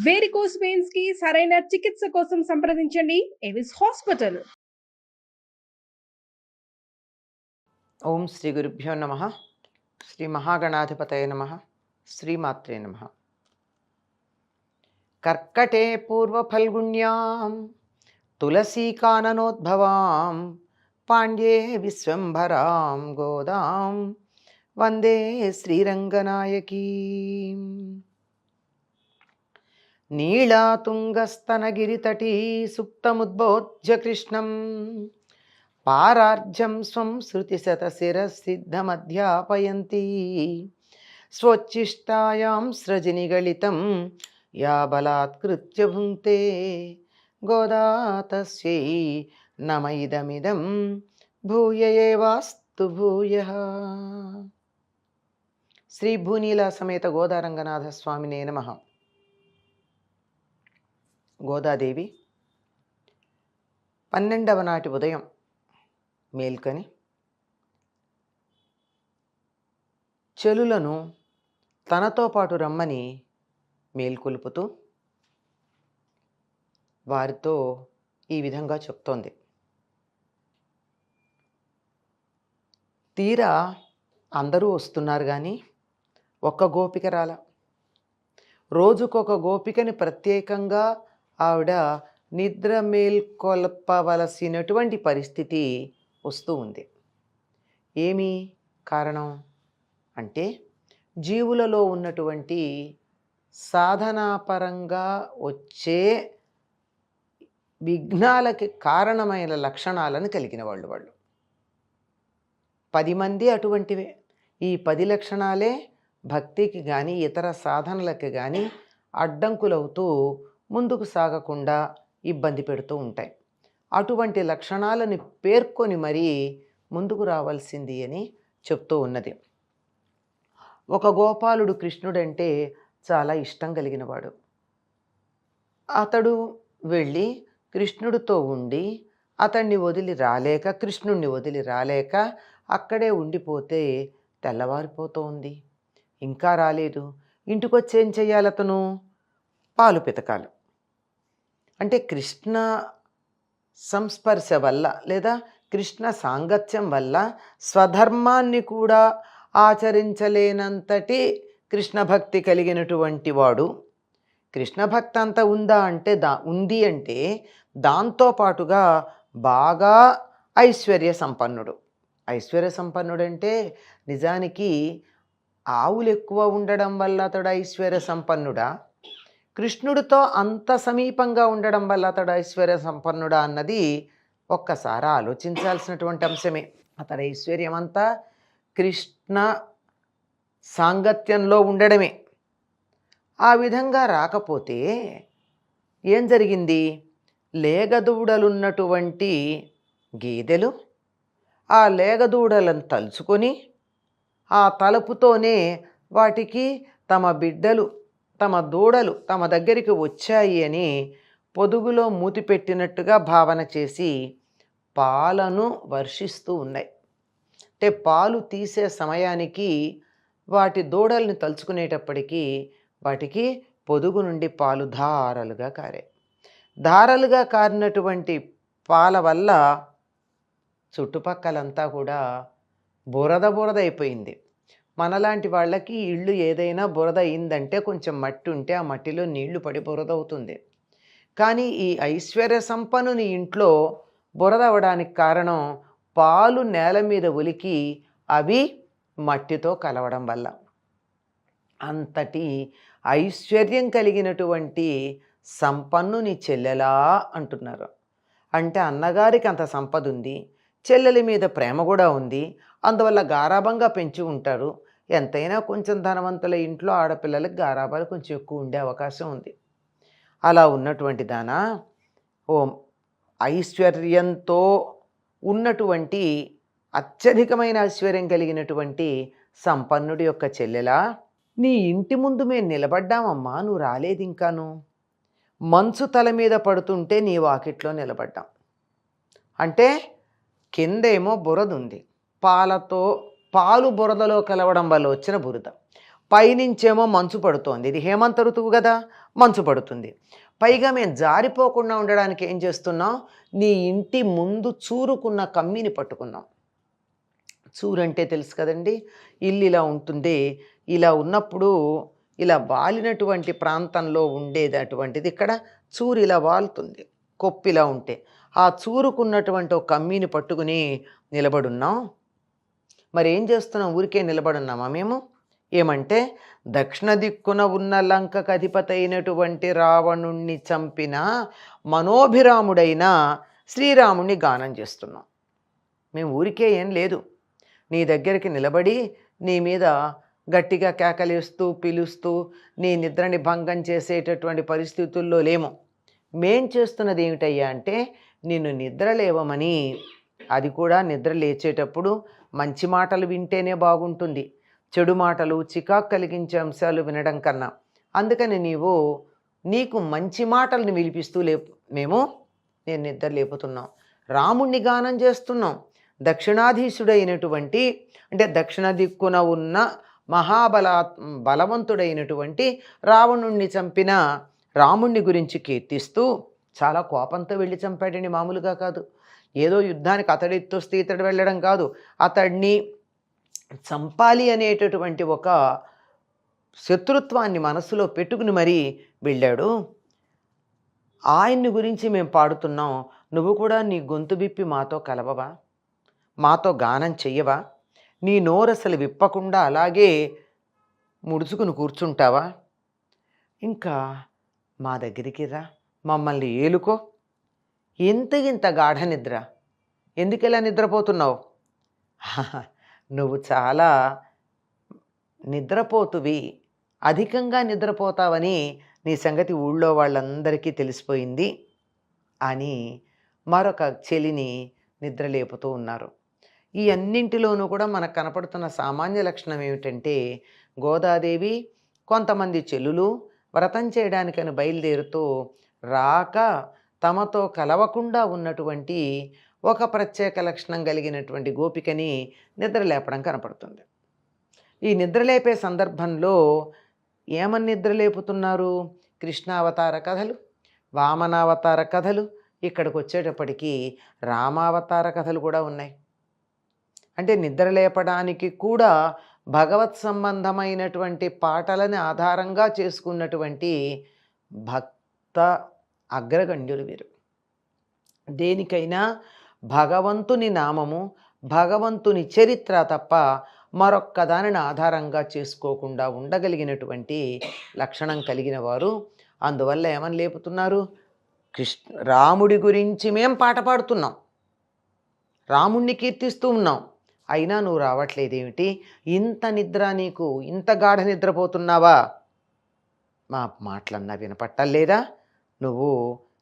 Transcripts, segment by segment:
Varicose veins కి సరైన చికిత్స కోసం సంప్రదించండి ఎవిస్ హాస్పిటల్. ఓం శ్రీ గురుభ్యో నమ. శ్రీ మహాగణాధిపతయ నమ. శ్రీమాత్రే నమ. కర్కటే పూర్వఫల్గుణ్యాం తులసీకాననోద్భవాం పాండ్యే విశ్వంభరాం గోదాం వందే శ్రీరంగనాయకీం. నీళాతుంగస్తనగిరితటీ సుప్తముద్బోధ్య కృష్ణం పారార్జం స్వం శృతిశతశిరసిద్ధమధ్యాపయంతి స్వోచ్ఛిష్టాయాం స్రజనిగళితం యా బలాత్కృత్య భుంక్తే గోదా తస్యై నమ ఇదమిదం భూయ ఏవాస్తు భూయః. శ్రీ భూనీలా సమేత గోదారంగనాథ స్వామినే నమః. గోదాదేవి 12వ నాటి ఉదయం మేల్కొని చెలులను తనతో పాటు రమ్మని మేల్కొలుపుతూ వారితో ఈ విధంగా చెప్తోంది. తీరా అందరూ వస్తున్నారు కానీ ఒక్క గోపిక రాల. రోజుకొక గోపికని ప్రత్యేకంగా ఆవిడ నిద్ర మేల్కొల్పవలసినటువంటి పరిస్థితి వస్తూ ఉంది. ఏమి కారణం అంటే జీవులలో ఉన్నటువంటి సాధనాపరంగా వచ్చే విఘ్నాలకి కారణమైన లక్షణాలను కలిగిన వాళ్ళు. 10 మంది అటువంటివే. ఈ 10 లక్షణాలే భక్తికి కానీ ఇతర సాధనలకి కానీ అడ్డంకులవుతూ ముందుకు సాగకుండా ఇబ్బంది పెడుతూ ఉంటాయి. అటువంటి లక్షణాలను పేర్కొని మరీ ముందుకు రావాల్సింది అని చెప్తూ ఉన్నది. ఒక గోపాలుడు కృష్ణుడంటే చాలా ఇష్టం కలిగినవాడు. అతడు వెళ్ళి కృష్ణుడితో ఉండి అతన్ని వదిలి రాలేక, కృష్ణుణ్ణి వదిలి రాలేక అక్కడే ఉండిపోతే తెల్లవారిపోతోంది. ఇంకా రాలేదు. ఇంటికొచ్చి ఏం చెయ్యాలి అతను? పాలు పితకాలి. అంటే కృష్ణ సంస్పర్శ వల్ల లేదా కృష్ణ సాంగత్యం వల్ల స్వధర్మాన్ని కూడా ఆచరించలేనంతటి కృష్ణ భక్తి కలిగినటువంటి వాడు. కృష్ణ భక్తి అంత ఉందా అంటే ఉంది అంటే దాంతోపాటుగా బాగా ఐశ్వర్య సంపన్నుడు. ఐశ్వర్య సంపన్నుడు అంటే నిజానికి ఆవులు ఎక్కువ ఉండడం వల్ల అతడు ఐశ్వర్య సంపన్నుడా, కృష్ణుడితో అంత సమీపంగా ఉండడం వల్ల అతడు ఐశ్వర్య సంపన్నుడా అన్నది ఒక్కసారి ఆలోచించాల్సినటువంటి అంశమే. అతడి ఐశ్వర్యం అంతా కృష్ణ సాంగత్యంలో ఉండడమే. ఆ విధంగా రాకపోతే ఏం జరిగింది? లేగదూడలున్నటువంటి గేదెలు ఆ లేగదూడలను తలుచుకొని ఆ తలుపుతోనే వాటికి తమ బిడ్డలు, తమ దూడలు తమ దగ్గరికి వచ్చాయి అని పొదుగులో మూతి పెట్టినట్టుగా భావన చేసి పాలను వర్షిస్తూ ఉన్నాయి. అంటే పాలు తీసే సమయానికి వాటి దూడల్ని తలుచుకునేటప్పటికీ వాటికి పొదుగు నుండి పాలు ధారలుగా కారాయి. ధారలుగా కారినటువంటి పాల వల్ల చుట్టుపక్కలంతా కూడా బురద అయిపోయింది. మనలాంటి వాళ్ళకి ఇళ్ళు ఏదైనా బురద అయిందంటే కొంచెం మట్టి ఉంటే ఆ మట్టిలో నీళ్లు పడి బురద అవుతుంది. కానీ ఈ ఐశ్వర్య సంపన్నుని ఇంట్లో బురద అవడానికి కారణం పాలు నేల మీద ఒలికి అవి మట్టితో కలవడం వల్ల. అంతటి ఐశ్వర్యం కలిగినటువంటి సంపన్నుని చెల్లెలా అంటున్నారు. అంటే అన్నగారికి అంత సంపద ఉంది, చెల్లెలి మీద ప్రేమ కూడా ఉంది, అందువల్ల గారాబంగా పెంచి ఉంటారు. ఎంతైనా కొంచెం ధనవంతుల ఇంట్లో ఆడపిల్లలకు గారాబాలు కొంచెం ఎక్కువ ఉండే అవకాశం ఉంది. అలా ఉన్నటువంటి దానా ఓ ఐశ్వర్యంతో ఉన్నటువంటి అత్యధికమైన ఐశ్వర్యం కలిగినటువంటి సంపన్నుడి యొక్క చెల్లెలా, నీ ఇంటి ముందు మేము నిలబడ్డామమ్మా, నువ్వు రాలేదు ఇంకాను. మంచు తల మీద పడుతుంటే నీ వాకిట్లో నిలబడ్డాం. అంటే కిందేమో బురద ఉంది, పాలు బురదలో కలవడం వల్ల వచ్చిన బురద. పైనుంచేమో మంచు పడుతోంది. ఇది హేమంత ఋతువు కదా, మంచు పడుతుంది. పైగా మేము జారిపోకుండా ఉండడానికి ఏం చేస్తున్నాం, నీ ఇంటి ముందు చూరుకున్న కమ్మిని పట్టుకున్నాం. చూరంటే తెలుసు కదండి, ఇల్లు ఇలా ఉంటుంది. ఇలా ఉన్నప్పుడు ఇలా వాలినటువంటి ప్రాంతంలో ఉండేది అటువంటిది. ఇక్కడ చూరు ఇలా వాలుతుంది, కొప్పిలా ఉంటే ఆ చూరుకున్నటువంటి ఒక కమ్మిని పట్టుకుని నిలబడున్నాం. మరి ఏం చేస్తున్నాం, ఊరికే నిలబడున్నామా మేము? ఏమంటే దక్షిణ దిక్కున ఉన్న లంకకు అధిపతి అయినటువంటి రావణుణ్ణి చంపిన మనోభిరాముడైన శ్రీరాముణ్ణి గానం చేస్తున్నాం. మేము ఊరికే ఏం లేదు, నీ దగ్గరికి నిలబడి నీ మీద గట్టిగా కేకలేస్తూ పిలుస్తూ నీ నిద్రని భంగం చేసేటటువంటి పరిస్థితుల్లో లేము. మేం చేస్తున్నది ఏమిటయ్యా అంటే నిన్ను నిద్ర లేవమని. అది కూడా నిద్ర లేచేటప్పుడు మంచి మాటలు వింటేనే బాగుంటుంది, చెడు మాటలు చికాకు కలిగించే అంశాలు వినడం కన్నా. అందుకని నీకు మంచి మాటలను వినిపిస్తూ నేను నిద్ర లేపుతున్నాం. రాముణ్ణి గానం చేస్తున్నాం. దక్షిణాధీశుడైనటువంటి అంటే దక్షిణ దిక్కున ఉన్న బలవంతుడైనటువంటి రావణుణ్ణి చంపిన రాముణ్ణి గురించి కీర్తిస్తూ చాలా కోపంతో వెళ్ళి చంపాడని, మామూలుగా కాదు. ఏదో యుద్ధానికి అతడితోస్తే ఇతడు వెళ్ళడం కాదు, అతడిని చంపాలి అనేటటువంటి ఒక శత్రుత్వాన్ని మనసులో పెట్టుకుని మరీ వెళ్ళాడు. ఆయన్ని గురించి మేము పాడుతున్నాం. నువ్వు కూడా నీ గొంతు విప్పి మాతో కలవవా, మాతో గానం చెయ్యవా? నీ నోరసలు విప్పకుండా అలాగే ముడుచుకుని కూర్చుంటావా? ఇంకా మా దగ్గరికి రా, మమ్మల్ని ఏలుకో. ఇంత గాఢ నిద్ర, ఎందుకెలా నిద్రపోతున్నావు? నువ్వు చాలా నిద్రపోతువి, అధికంగా నిద్రపోతావని నీ సంగతి ఊళ్ళో వాళ్ళందరికీ తెలిసిపోయింది అని మరొక చెలిని నిద్రలేపుతూ ఉన్నారు. ఈ అన్నింటిలోనూ కూడా మనకు కనపడుతున్న సామాన్య లక్షణం ఏమిటంటే గోదాదేవి కొంతమంది చెల్లులు వ్రతం చేయడానికని బయలుదేరుతూ రాక తమతో కలవకుండా ఉన్నటువంటి ఒక ప్రత్యేక లక్షణం కలిగినటువంటి గోపికని నిద్రలేపడం కనపడుతుంది. ఈ నిద్రలేపే సందర్భంలో ఏమని నిద్రలేపుతున్నారు? కృష్ణావతార కథలు, వామనావతార కథలు, ఇక్కడికి వచ్చేటప్పటికీ రామావతార కథలు కూడా ఉన్నాయి. అంటే నిద్రలేపడానికి కూడా భగవత్ సంబంధమైనటువంటి పాటలని ఆధారంగా చేసుకున్నటువంటి భక్త అగ్రగణ్యులు వీరు. దేనికైనా భగవంతుని నామము, భగవంతుని చరిత్ర తప్ప మరొక్క దానిని ఆధారంగా చేసుకోకుండా ఉండగలిగినటువంటి లక్షణం కలిగిన వారు. అందువల్ల ఏమని లేపుతున్నారు? రాముడి గురించి మేం పాట పాడుతున్నాం, రాముణ్ణి కీర్తిస్తూ ఉన్నాం, అయినా నువ్వు రావట్లేదేమిటి? ఇంత నిద్ర నీకు, ఇంత గాఢ నిద్రపోతున్నావా? మా మాటలన్నా వినపట్టలేదా? నువ్వు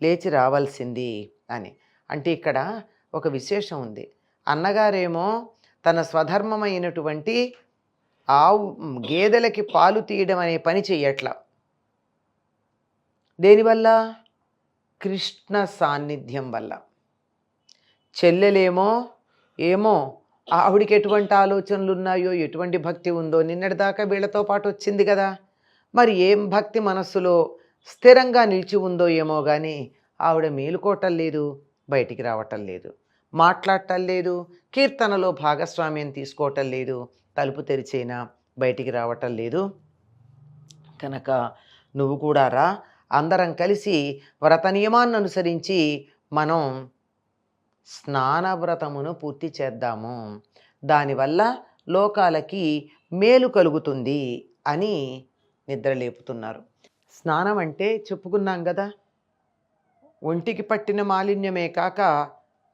లేచి రావాల్సింది అని. అంటే ఇక్కడ ఒక విశేషం ఉంది. అన్నగారేమో తన స్వధర్మమైనటువంటి గేదెలకి పాలు తీయడం అనే పని చెయ్యట్లా. దేనివల్ల? కృష్ణ సాన్నిధ్యం వల్ల. చెల్లెలేమో ఆవిడికి ఎటువంటి ఆలోచనలు ఉన్నాయో, ఎటువంటి భక్తి ఉందో నిన్నటిదాకా వీళ్ళతో పాటు వచ్చింది కదా, మరి ఏం భక్తి మనస్సులో స్థిరంగా నిలిచి ఉందో ఏమో కానీ ఆవిడ మేలుకోవటం లేదు, బయటికి రావటం లేదు, మాట్లాడటం లేదు, కీర్తనలో భాగస్వామ్యం తీసుకోవటం లేదు, తలుపు తెరిచైనా బయటికి రావటం లేదు. కనుక నువ్వు కూడా రా, అందరం కలిసి వ్రత నియమాన్ని అనుసరించి మనం స్నానవ్రతమును పూర్తి చేద్దాము, దానివల్ల లోకాలకి మేలు కలుగుతుంది అని నిద్రలేపుతున్నారు. స్నానం అంటే చెప్పుకున్నాం కదా, ఒంటికి పట్టిన మాలిన్యమే కాక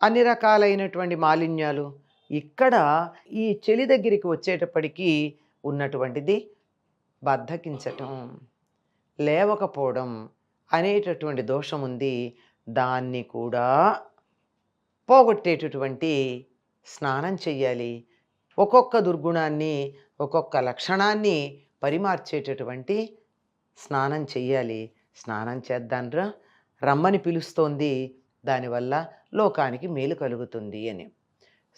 అన్ని రకాలైనటువంటి మాలిన్యాలు. ఇక్కడ ఈ చెలి దగ్గరికి వచ్చేటప్పటికీ ఉన్నటువంటిది బద్ధకించటం, లేవకపోవడం అనేటటువంటి దోషం ఉంది. దాన్ని కూడా పోగొట్టేటటువంటి స్నానం చెయ్యాలి. ఒక్కొక్క దుర్గుణాన్ని, ఒక్కొక్క లక్షణాన్ని పరిమార్చేటటువంటి స్నానం చెయ్యాలి. స్నానం చేద్దాంరా, రమ్మని పిలుస్తోంది, దానివల్ల లోకానికి మేలు కలుగుతుంది అని.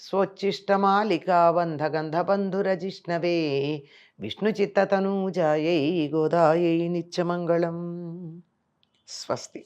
స్వోచ్ఛిష్టమాలికాబంధగంధబంధురజిష్ణవే విష్ణుచిత్తతనూజాయై గోదాయై నిత్యమంగళం. స్వస్తి.